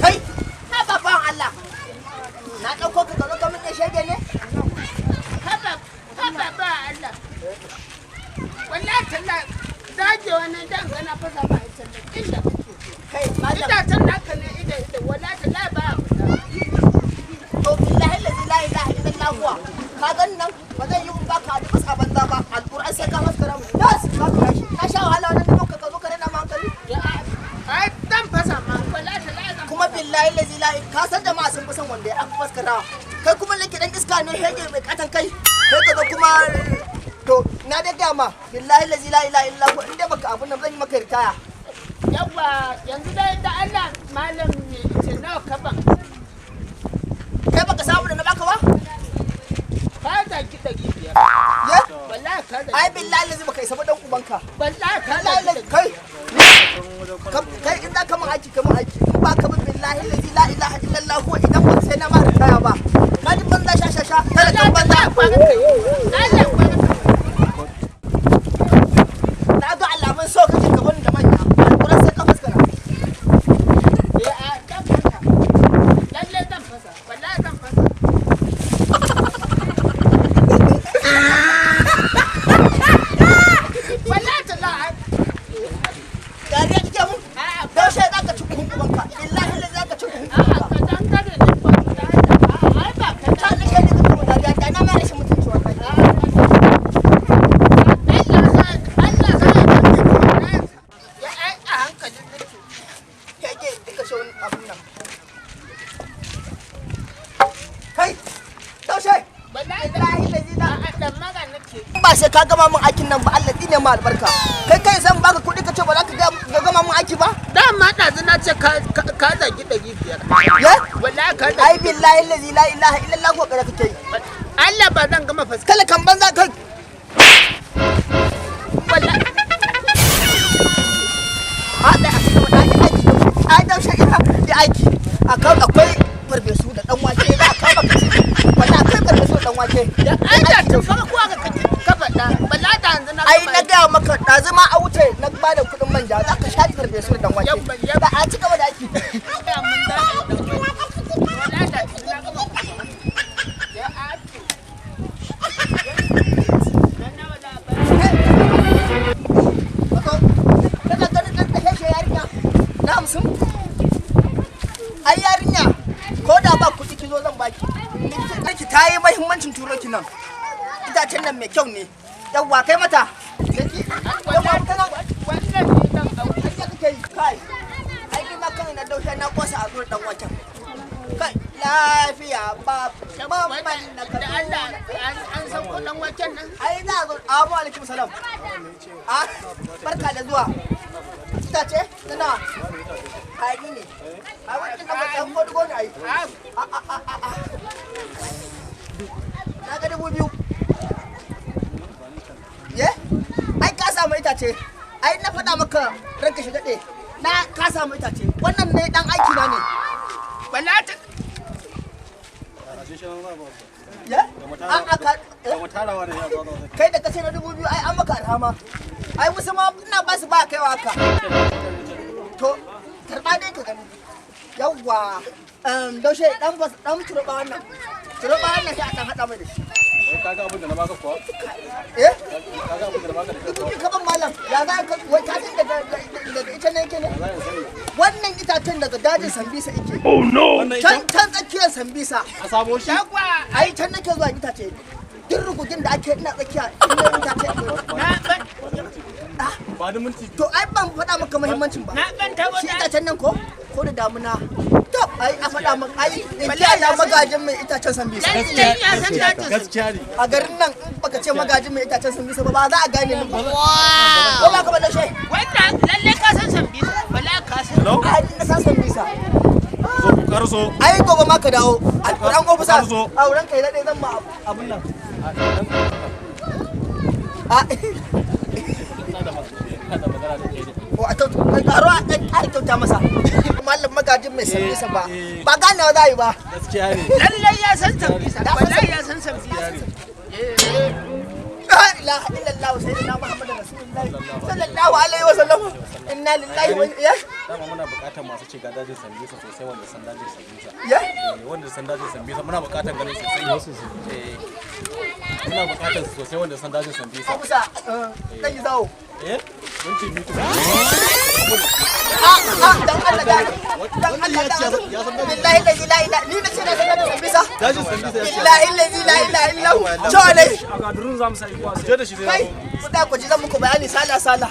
Kai, na baban Allah. Na ɗauko ka zo ka min da shege ne? Haba ba Allah. Wallahi talla dage wannan dan kana fasa ba ita da inda kake. Kai, malam. Ita tan naka ne ida wallahi talla ba. To billahi la ilaha illallah huwa. Ka gan nan ba zan yi ba ka duba saban da ba. Alquran sai ka maskara mu. Yes, ka kashi. Ka sha wahala wannan da ka zo ka rena ma hankali. Ai dan fasa ma wallahi talla. Kuma billahi la ilaha ka san da ma sun fi son wanda ya aka maskara. Kai kuma lake dan iska ne hege mai katan kai. Kai ka zo kuma to na da dama billahi la ilaha illallah inda baka abun nan zan yi maka ritaya. Yawa yanzu dai da Allah malam ne ce nawa ka ban. Kai baka samu da na baka ba? Ka da ki da gibiya. Ya? Wallahi ka da. Ai billahi la baka isa ba dan ubanka. Wallahi ka da. Kai. Kai in da ka mun aiki ka mun aiki. In ba ka bin billahi la ilaha illallah huwa idan ba sai na ma ritaya ba. Na ji banza sha. Kada kan banza. Allah Na ga alamun so kake ka bani da manya. Alƙur'an sai ka fuskara. Lalle zan fasa. Wallahi zan fasa. Wallahi talla. Dariya kike mun? Dan shi za ka ci kuhun ubanka. Billahi la za ka ci kuhun ubanka. Ka dan kare ne ba da ai ba ka Ta ni kai ne ka kuma dariya da na ma rashin mutunci wallahi. Keke duka shi wani abun nan. Kai. Taushe. Billahi la ba sai ka gama min aikin nan ba Allah dine ma albarka. Kai zan baka kuɗi ka ce ba za ka gama min aiki ba? Dama ɗazu na ce ka zagi 500. Ya? Wallahi ka zagi. Ai billahi la ilaha illallah ko kada kake yi. Allah ba zan gama fuska. Kala kan banza kai. Wallahi. Haɗa a cikin wani aiki. Ai daushe ina da aiki. Akwai farfesu da ɗan wake za a kawo baka ci. Wanda akwai farfesu da ɗan wake. Da ai da tun farko aka ka faɗa. Wallahi da yanzu na. Ai na gaya maka ɗazu ma a wuce na ba da kuɗin manja za ka sha farfesu da ɗan wake. Ba a ci gaba da aiki. Ai yarinya ko da ba kuɗi ki zo zan baki. Ki ta yi muhimmancin turo ki nan. Itacen nan mai kyau ne. Yawwa kai mata. Yawwa ta nan. Wannan ne dan auki. Ake kake yi kai. Ai ni ma kan na daushe na kosa a zuwa dan waken. Kai lafiya ba ban na Da Allah an san ko dan waken nan. ai za a zo abu alaikum salam. Ah barka da zuwa. Itace na ai ne. Ai wannan da ban ko dugo ne ai. Na ga 2000. Ye? Ai ka samu itace. Ai na faɗa maka ranka shi daɗe. Na ka samu itace. Wannan ne dan aiki na ne. Wallahi Ya? Kai da kace na 2000 ai an maka arhama. Ai musu ma ina ba su ba kaiwa haka. To karba dai ka gani. Yawwa. Daushe dan turuba wannan. Turuba wannan sai a kan hada mai da shi. Kaga abin da na baka kuwa? Eh? Kaga abin da na baka da Duk ka ban malam. Ya za ka wai ka san daga ita ne yake ne? Wannan itacen daga dajin Sambisa yake. Oh no! Can tsakiyar Sambisa. A sabo shi? shagwa. Ai can nake zuwa itace. Duk rugugin da ake ina tsakiya ina itace. Na ban Ba da minti. To ai ban faɗa maka muhimmancin ba. na ban tabo Shi da. itacen nan ko da damuna. To ai a faɗa maka ai in kiyaye magajin mai itacen Sambisa. Lalle ya san dajin. Gaskiya ne. A garin nan in baka ce magajin mai itacen Sambisa ba za a gane ni ba. Ko ba ka ba lashe? Wannan lalle ka san Sambisa. Wallahi ka san. Hello? Ai na san Sambisa. Zo ku karso. Ai gobe ma ka dawo. Alƙur'an ofisa. Karso. Auren kai daɗe zan ma abun nan. A karo a ɗan ƙara kyauta masa. Malam magajin mai Sambisa ba. Ba ganewa za a yi ba. Gaskiya ne. Lalle ya san Sambisa. Wallahi ya san Sambisa. La ilaha illallah sayyidina Muhammadur Rasulullah sallallahu alaihi wa sallam. Inna lillahi wa inna ilaihi dama muna buƙatar masu shiga dajin Sambisa sosai wanda san dajin Sambisa. Ya? Wanda san dajin Sambisa muna buƙatar ganin sosai. Muna buƙatar sosai wanda san dajin Sambisa. Musa, dan yi zawo. Minti biyu kuma. Dan Allah da. Dan Allah da. Billahi la ilaha ni na ce na san dajin Sambisa. Dajin Sambisa ya ce. Billahi la ilaha illa. Cewa ne. A gadurin zamu sai kuwa. Je da shi zai. Kai, ku da ku ji zan muku bayani sala.